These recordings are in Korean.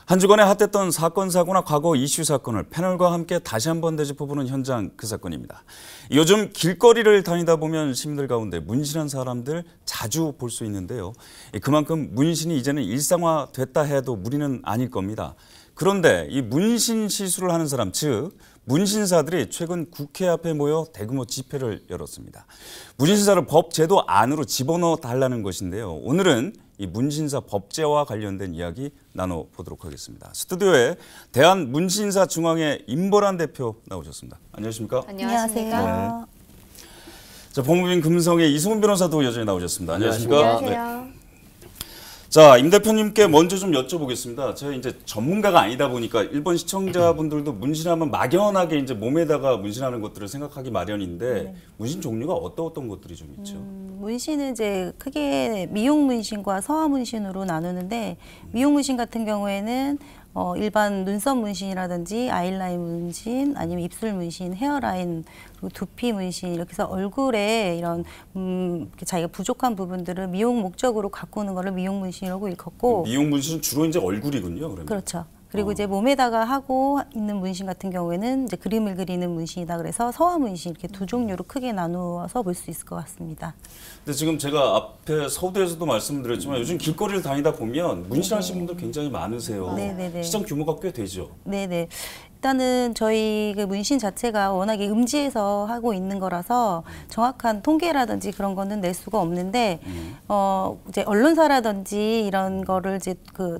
한 주간에 핫했던 사건, 사고나 과거 이슈 사건을 패널과 함께 다시 한번 되짚어보는 현장 그 사건입니다. 요즘 길거리를 다니다 보면 시민들 가운데 문신한 사람들 자주 볼 수 있는데요. 그만큼 문신이 이제는 일상화됐다 해도 무리는 아닐 겁니다. 그런데 이 문신 시술을 하는 사람, 즉 문신사들이 최근 국회 앞에 모여 대규모 집회를 열었습니다. 문신사를 법 제도 안으로 집어넣어 달라는 것인데요. 오늘은 이 문신사 법제와 관련된 이야기 나눠보도록 하겠습니다. 스튜디오에 대한문신사 중앙회 임보란 대표 나오셨습니다. 안녕하십니까? 안녕하세요. 자, 법무부인 금성의 이승훈 변호사도 여전히 나오셨습니다. 안녕하십니까? 안녕하세요. 네. 자, 임 대표님께 먼저 좀 여쭤보겠습니다. 제가 이제 전문가가 아니다 보니까 일본 시청자분들도 문신하면 막연하게 이제 몸에다가 문신하는 것들을 생각하기 마련인데 문신 종류가 어떤 것들이 좀 있죠? 문신은 이제 크게 미용 문신과 서화 문신으로 나누는데 미용 문신 같은 경우에는 일반 눈썹 문신이라든지 아이라인 문신, 아니면 입술 문신, 헤어라인, 그리고 두피 문신 이렇게 해서 얼굴에 이런 자기가 부족한 부분들을 미용 목적으로 가꾸는 거를 미용 문신이라고 일컫고, 미용 문신은 주로 이제 얼굴이군요, 그러면. 그렇죠. 그리고 이제 몸에다가 하고 있는 문신 같은 경우에는 이제 그림을 그리는 문신이다 그래서 서화 문신 이렇게 두 종류로 크게 나누어서 볼 수 있을 것 같습니다. 근데 지금 제가 앞에 서두에서도 말씀드렸지만 요즘 길거리를 다니다 보면 문신하시는 분들 굉장히 많으세요. 네네네. 시장 규모가 꽤 되죠. 네네. 일단은 저희 그 문신 자체가 워낙에 음지에서 하고 있는 거라서 정확한 통계라든지 그런 거는 낼 수가 없는데 이제 언론사라든지 이런 거를 이제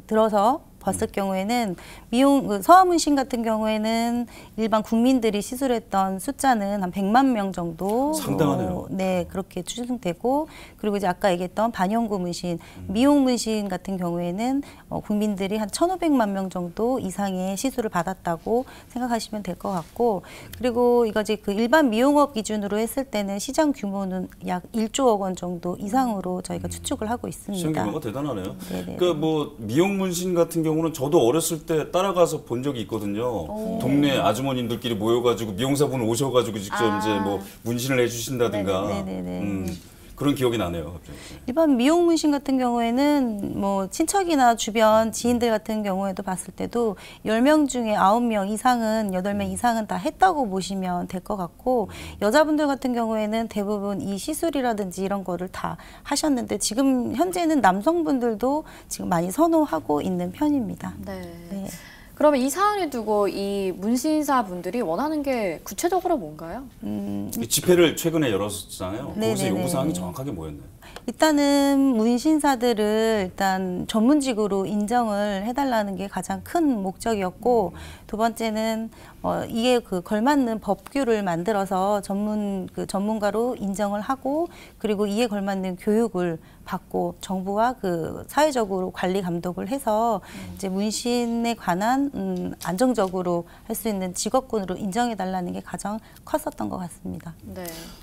들어서 봤을 경우에는 미용 서화 문신 같은 경우에는 일반 국민들이 시술했던 숫자는 한 100만 명 정도 상당하네요. 네, 그렇게 추정되고, 그리고 이제 아까 얘기했던 반영구 문신, 미용 문신 같은 경우에는 국민들이 한 1,500만 명 정도 이상의 시술을 받았다고 생각하시면 될 것 같고, 그리고 이거지 그 일반 미용업 기준으로 했을 때는 시장 규모는 약 1조억 원 정도 이상으로 저희가 추측을 하고 있습니다. 시장 규모가 대단하네요. 네네. 그러니까 뭐 미용 문신 같은 경우는 저도 어렸을 때 따라가서 본 적이 있거든요. 동네 아주머님들끼리 모여가지고 미용사분 오셔가지고 직접 이제 뭐 문신을 해주신다든가 네네네. 그런 기억이 나네요. 갑자기. 일반 미용 문신 같은 경우에는 뭐 친척이나 주변 지인들 같은 경우에도 봤을 때도 10명 중에 9명 이상은 8명 이상은 다 했다고 보시면 될 것 같고, 여자분들 같은 경우에는 대부분 이 시술이라든지 이런 거를 다 하셨는데 지금 현재는 남성분들도 지금 많이 선호하고 있는 편입니다. 네. 그러면 이 사안을 두고 이 문신사 분들이 원하는 게 구체적으로 뭔가요? 집회를 최근에 열었잖아요. 거기서 네네네. 요구사항이 정확하게 뭐였나요? 일단은 문신사들을 일단 전문직으로 인정을 해달라는 게 가장 큰 목적이었고, 두 번째는 이게 그 걸맞는 법규를 만들어서 전문가로 인정을 하고, 그리고 이에 걸맞는 교육을 받고 정부와 그 사회적으로 관리 감독을 해서 이제 문신에 관한 안정적으로 할 수 있는 직업군으로 인정해달라는 게 가장 컸었던 것 같습니다. 네.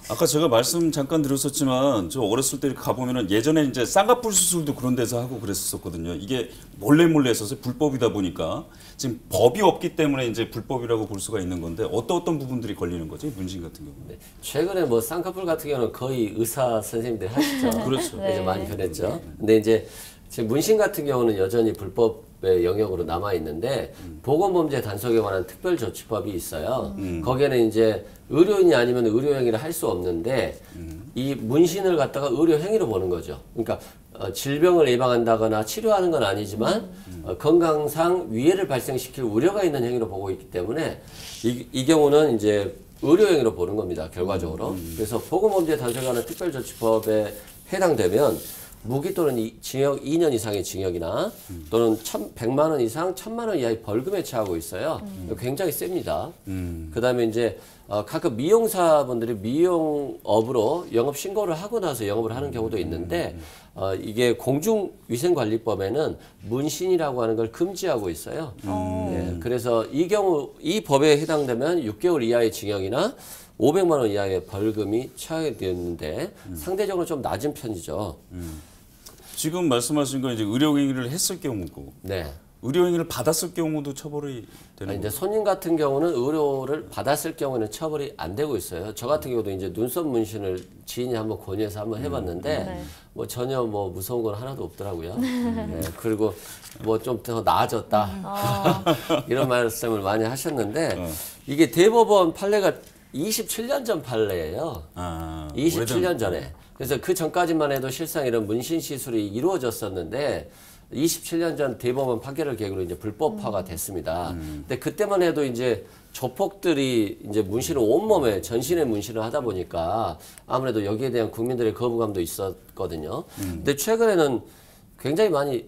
아까 제가 말씀 잠깐 드렸었지만 저 어렸을 때 가보면은 예전에 이제 쌍꺼풀 수술도 그런 데서 하고 그랬었거든요. 이게 몰래 했어서 불법이다 보니까 지금 법이 없기 때문에 이제 불법이라고 볼 수가 있는 건데 어떤 부분들이 걸리는 거죠? 문신 같은 경우는. 네. 최근에 뭐 쌍꺼풀 같은 경우는 거의 의사 선생님들이 하시죠. 그렇죠. 이제 많이 변했죠. 근데 이제 지금 문신 같은 경우는 여전히 불법의 영역으로 남아 있는데 보건범죄 단속에 관한 특별조치법이 있어요. 거기에는 이제 의료인이 아니면 의료행위를 할 수 없는데 이 문신을 갖다가 의료행위로 보는 거죠. 그러니까 질병을 예방한다거나 치료하는 건 아니지만 건강상 위해를 발생시킬 우려가 있는 행위로 보고 있기 때문에 이 경우는 이제 의료행위로 보는 겁니다. 결과적으로. 그래서 보건범죄 단속에 관한 특별조치법에 해당되면 무기 또는 징역 2년 이상의 징역이나 또는 100만 원 이상 1,000만 원 이하의 벌금에 처하고 있어요. 굉장히 셉니다. 그다음에 이제 가끔 미용사분들이 미용업으로 영업 신고를 하고 나서 영업을 하는 경우도 있는데 이게 공중위생관리법에는 문신이라고 하는 걸 금지하고 있어요. 예, 그래서 이 경우 이 법에 해당되면 6개월 이하의 징역이나 500만 원 이하의 벌금이 처하게 되는데 상대적으로 좀 낮은 편이죠. 지금 말씀하신 건 이제 의료행위를 했을 경우고. 네. 의료행위를 받았을 경우도 처벌이 되는 아니, 이제 거예요? 손님 같은 경우는 의료를 받았을 경우에는 처벌이 안 되고 있어요. 저 같은 경우도 이제 눈썹 문신을 지인이 한번 권유해서 한번 해봤는데 네. 뭐 전혀 뭐 무서운 건 하나도 없더라고요. 네, 그리고 뭐 좀 더 나아졌다 이런 말씀을 많이 하셨는데 이게 대법원 판례가 27년 전 판례예요. 아, 27년 전에. 그래서 그 전까지만 해도 실상 이런 문신 시술이 이루어졌었는데 27년 전 대법원 판결을 계기로 이제 불법화가 됐습니다. 근데 그때만 해도 이제 조폭들이 이제 문신을 온몸에 전신에 문신을 하다 보니까 아무래도 여기에 대한 국민들의 거부감도 있었거든요. 근데 최근에는 굉장히 많이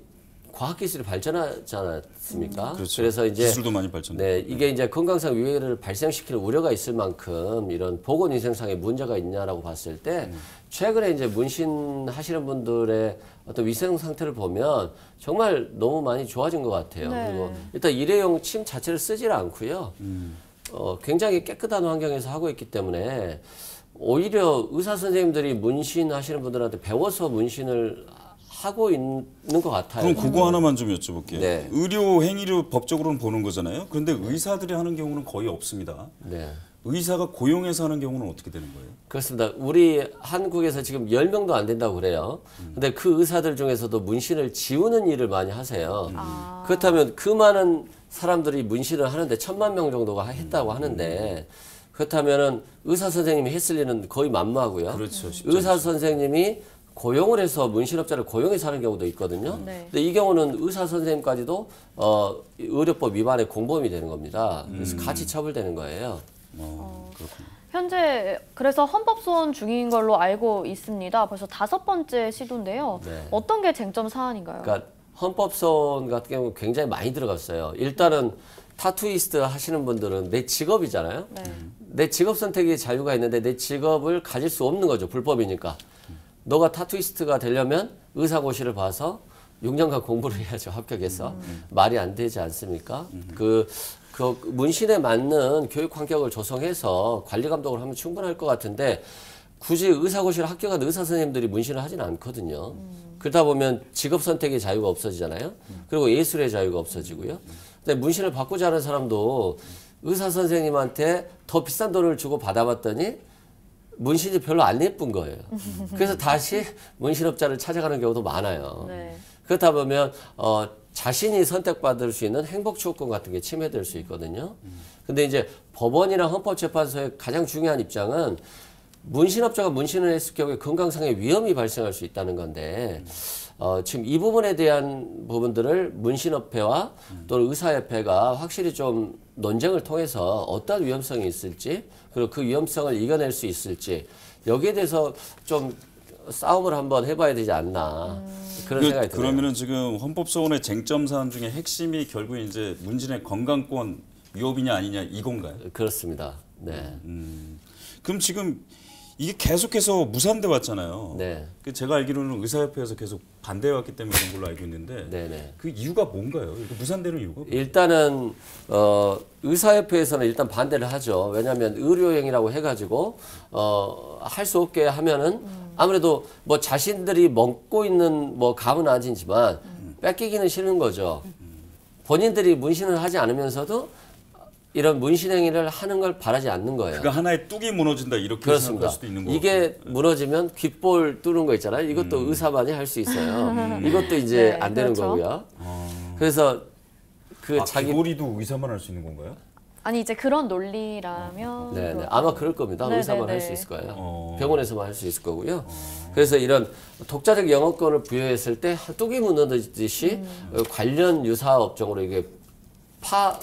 과학기술이 발전하지 않았습니까? 그렇죠. 그래서 이제 기술도 많이 발전. 네, 이게 이제 건강상 위해를 발생시키는 우려가 있을 만큼 이런 보건위생상의 문제가 있냐라고 봤을 때 최근에 이제 문신 하시는 분들의 어떤 위생 상태를 보면 정말 너무 많이 좋아진 것 같아요. 네. 그리고 일단 일회용 침 자체를 쓰질 않고요. 굉장히 깨끗한 환경에서 하고 있기 때문에 오히려 의사 선생님들이 문신 하시는 분들한테 배워서 문신을 하고 있는 것 같아요. 그럼 그거 하나만 좀 여쭤볼게요. 네. 의료 행위를 법적으로는 보는 거잖아요. 그런데 의사들이 하는 경우는 거의 없습니다. 네. 의사가 고용해서 하는 경우는 어떻게 되는 거예요? 그렇습니다. 우리 한국에서 지금 10명도 안 된다고 그래요. 근데 그 의사들 중에서도 문신을 지우는 일을 많이 하세요. 그렇다면 그 많은 사람들이 문신을 하는데 1000만 명 정도가 했다고 하는데 그렇다면은 의사 선생님이 했을 일은 거의 만무하고요. 그렇죠. 쉽지 의사 선생님이 고용을 해서 문신업자를 고용해서 하는 경우도 있거든요. 네. 근데 이 경우는 의사 선생님까지도 의료법 위반의 공범이 되는 겁니다. 그래서 같이 처벌되는 거예요. 그렇군요. 현재 그래서 헌법 소원 중인 걸로 알고 있습니다. 벌써 5번째 시도인데요. 네. 어떤 게 쟁점 사안인가요? 그러니까 헌법소원 같은 경우 굉장히 많이 들어갔어요. 일단은 타투이스트 하시는 분들은 내 직업이잖아요. 네. 내 직업 선택의 자유가 있는데 내 직업을 가질 수 없는 거죠. 불법이니까. 너가 타투이스트가 되려면 의사고시를 봐서 6년간 공부를 해야죠. 합격해서. 말이 안 되지 않습니까? 그 문신에 맞는 교육 환경을 조성해서 관리 감독을 하면 충분할 것 같은데 굳이 의사고시를 합격한 의사 선생님들이 문신을 하지는 않거든요. 그러다 보면 직업 선택의 자유가 없어지잖아요. 그리고 예술의 자유가 없어지고요. 근데 문신을 바꾸자 하는 사람도 의사 선생님한테 더 비싼 돈을 주고 받아봤더니 문신이 별로 안 예쁜 거예요. 그래서 다시 문신업자를 찾아가는 경우도 많아요. 네. 그렇다 보면 자신이 선택받을 수 있는 행복추구권 같은 게 침해될 수 있거든요. 근데 이제 법원이나 헌법재판소의 가장 중요한 입장은 문신업자가 문신을 했을 경우에 건강상의 위험이 발생할 수 있다는 건데 지금 이 부분에 대한 부분들을 문신협회와 또는 의사협회가 확실히 좀 논쟁을 통해서 어떤 위험성이 있을지 그리고 그 위험성을 이겨낼 수 있을지 여기에 대해서 좀 싸움을 한번 해봐야 되지 않나 그런 생각이 들어요. 그러면은 지금 헌법소원의 쟁점 사안 중에 핵심이 결국 이제 문신의 건강권 위협이냐 아니냐 이건가요? 그렇습니다. 네. 그럼 지금 이게 계속해서 무산돼 왔잖아요. 네. 제가 알기로는 의사협회에서 계속 반대해 왔기 때문에 그런 걸로 알고 있는데 네네. 그 이유가 뭔가요? 이렇게 무산되는 이유가? 일단은 의사협회에서는 일단 반대를 하죠. 왜냐하면 의료행위라고 해가지고 할 수 없게 하면은 아무래도 뭐 자신들이 먹고 있는 뭐 감은 아니지만 뺏기기는 싫은 거죠. 본인들이 문신을 하지 않으면서도 이런 문신 행위를 하는 걸 바라지 않는 거예요. 그러니까 하나의 뚝이 무너진다 이렇게 그렇습니다. 생각할 수도 있는 거고. 이게 무너지면 귓볼 뚫는 거 있잖아요. 이것도 의사만이 할 수 있어요. 이것도 이제 네, 안 되는 그렇죠. 거고요. 그래서 그 자기 귀걸이도 의사만 할 수 있는 건가요? 아니 이제 그런 논리라면 네, 그렇죠. 아마 그럴 겁니다. 네, 의사만 네, 할 네. 수 있을 거예요. 어. 병원에서만 할 수 있을 거고요. 그래서 이런 독자적 영업권을 부여했을 때 뚝이 무너지듯이 관련 유사 업종으로 이게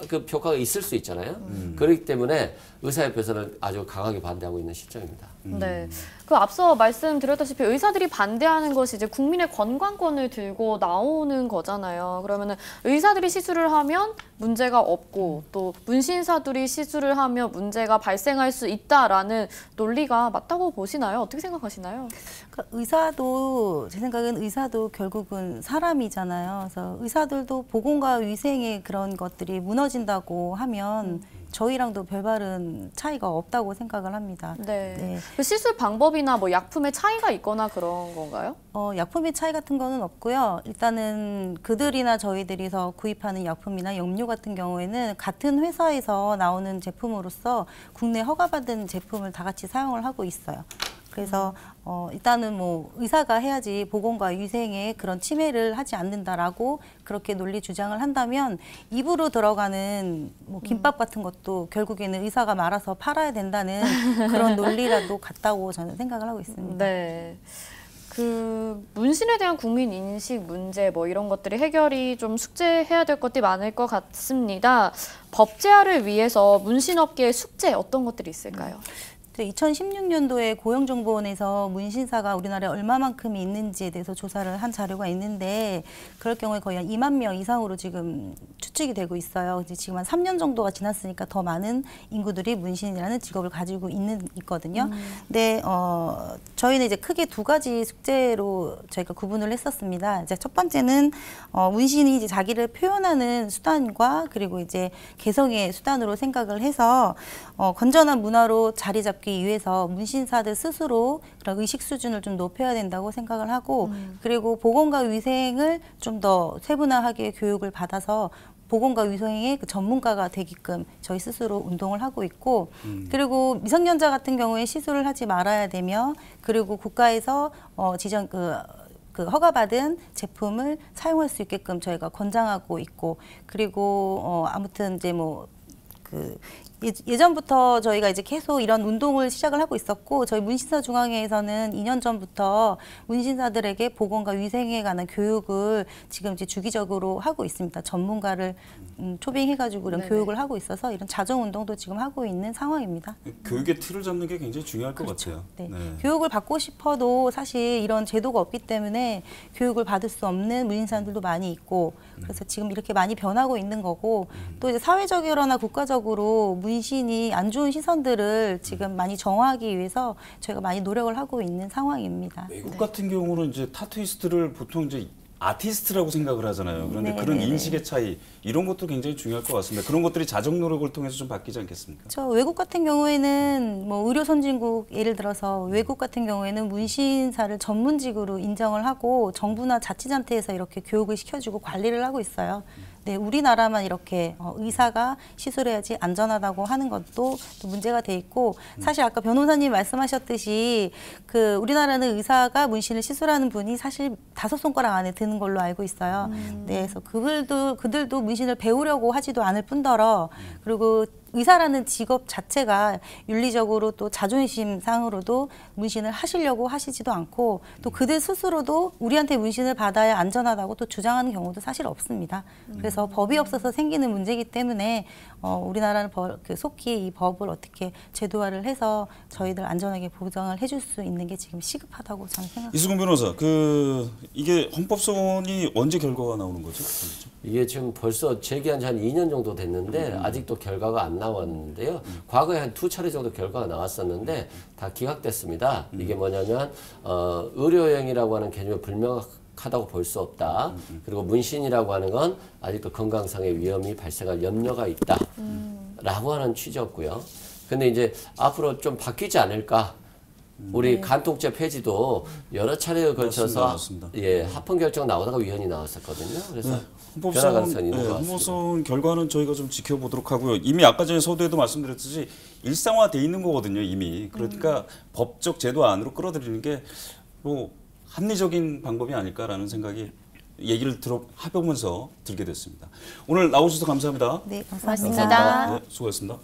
그 효과가 있을 수 있잖아요. 그렇기 때문에 의사협회에서는 아주 강하게 반대하고 있는 시점입니다. 네. 그 앞서 말씀드렸다시피 의사들이 반대하는 것이 이제 국민의 건강권을 들고 나오는 거잖아요. 그러면은 의사들이 시술을 하면 문제가 없고 또 문신사들이 시술을 하면 문제가 발생할 수 있다라는 논리가 맞다고 보시나요? 어떻게 생각하시나요? 그러니까 의사도 제 생각엔 의사도 결국은 사람이잖아요. 그래서 의사들도 보건과 위생의 그런 것들이 것들이 무너진다고 하면 저희랑도 별다른 차이가 없다고 생각을 합니다. 네. 네. 그 시술 방법이나 뭐 약품의 차이가 있거나 그런 건가요? 약품의 차이 같은 거는 없고요. 일단은 그들이나 저희들이서 구입하는 약품이나 염료 같은 경우에는 같은 회사에서 나오는 제품으로서 국내 허가받은 제품을 다 같이 사용을 하고 있어요. 그래서 일단은 뭐 의사가 해야지 보건과 위생에 그런 침해를 하지 않는다라고 그렇게 논리 주장을 한다면 입으로 들어가는 뭐 김밥 같은 것도 결국에는 의사가 말아서 팔아야 된다는 그런 논리라도 같다고 저는 생각을 하고 있습니다. 네. 그 문신에 대한 국민 인식 문제 뭐 이런 것들이 해결이 좀 숙제해야 될 것들이 많을 것 같습니다. 법제화를 위해서 문신업계의 숙제 어떤 것들이 있을까요? 2016년도에 고용정보원에서 문신사가 우리나라에 얼마만큼이 있는지에 대해서 조사를 한 자료가 있는데 그럴 경우에 거의 한 2만 명 이상으로 지금 추측이 되고 있어요. 지금 한 3년 정도가 지났으니까 더 많은 인구들이 문신이라는 직업을 가지고 있거든요. 근데 저희는 이제 크게 두 가지 숙제로 저희가 구분을 했었습니다. 이제 첫 번째는 문신이 이제 자기를 표현하는 수단과 그리고 이제 개성의 수단으로 생각을 해서 건전한 문화로 자리 잡기 위해서 문신사들 스스로 그런 의식 수준을 좀 높여야 된다고 생각을 하고 그리고 보건과 위생을 좀 더 세분화하게 교육을 받아서 보건과 위생의 그 전문가가 되게끔 저희 스스로 운동을 하고 있고 그리고 미성년자 같은 경우에 시술을 하지 말아야 되며 그리고 국가에서 지정 그 허가받은 제품을 사용할 수 있게끔 저희가 권장하고 있고 그리고 아무튼 이제 뭐 예전부터 저희가 이제 계속 이런 운동을 시작을 하고 있었고 저희 문신사 중앙회에서는 2년 전부터 문신사들에게 보건과 위생에 관한 교육을 지금 이제 주기적으로 하고 있습니다. 전문가를 초빙해가지고 이런 교육을 하고 있어서 이런 자정 운동도 지금 하고 있는 상황입니다. 교육의 틀을 잡는 게 굉장히 중요할 것 같아요. 네. 교육을 받고 싶어도 사실 이런 제도가 없기 때문에 교육을 받을 수 없는 문신사들도 많이 있고 그래서 지금 이렇게 많이 변하고 있는 거고 또 이제 사회적으로나 국가적으로 문신이 안 좋은 시선들을 지금 많이 정화하기 위해서 저희가 많이 노력을 하고 있는 상황입니다. 외국 같은 경우는 이제 타투이스트를 보통 이제 아티스트라고 생각을 하잖아요. 그런데 그런 인식의 차이 이런 것도 굉장히 중요할 것 같습니다. 그런 것들이 자정 노력을 통해서 좀 바뀌지 않겠습니까? 외국 같은 경우에는 뭐 의료 선진국 예를 들어서 외국 같은 경우에는 문신사를 전문직으로 인정을 하고 정부나 자치단체에서 이렇게 교육을 시켜주고 관리를 하고 있어요. 네, 우리나라만 이렇게 의사가 시술해야지 안전하다고 하는 것도 또 문제가 돼 있고 사실 아까 변호사님 말씀하셨듯이 그 우리나라는 의사가 문신을 시술하는 분이 사실 5손가락 안에 드는 걸로 알고 있어요. 네, 그래서 그들도 문신을 배우려고 하지도 않을 뿐더러 그리고 의사라는 직업 자체가 윤리적으로 또 자존심상으로도 문신을 하시려고 하시지도 않고 또 그들 스스로도 우리한테 문신을 받아야 안전하다고 또 주장하는 경우도 사실 없습니다. 그래서 법이 없어서 생기는 문제이기 때문에 우리나라는 속히 이 법을 어떻게 제도화를 해서 저희들 안전하게 보장을 해줄 수 있는 게 지금 시급하다고 저는 생각합니다. 이수근 변호사, 이게 헌법소원이 언제 결과가 나오는 거죠? 이게 지금 벌써 제기한 지 한 2년 정도 됐는데 아직도 결과가 안 나왔는데요. 과거에 한 2차례 정도 결과가 나왔었는데 다 기각됐습니다. 이게 뭐냐면 의료행위라고 하는 개념이 불명확하다고 볼 수 없다. 그리고 문신이라고 하는 건 아직도 건강상의 위험이 발생할 염려가 있다. 라고 하는 취지였고요. 근데 이제 앞으로 좀 바뀌지 않을까. 우리 간통죄 폐지도 여러 차례에 걸쳐서 맞습니다. 합헌 결정 나오다가 위헌이 나왔었거든요. 그래서 변화 가능성이 있는 것 같습니다. 헌법소원 결과는 저희가 좀 지켜보도록 하고요. 이미 아까 전에 서두에도 말씀드렸듯이 일상화돼 있는 거거든요. 이미. 그러니까 법적 제도 안으로 끌어들이는 게 뭐 합리적인 방법이 아닐까라는 생각이 얘기를 해보면서 들게 됐습니다. 오늘 나오셔서 감사합니다. 네, 감사합니다. 고맙습니다. 네, 수고하셨습니다.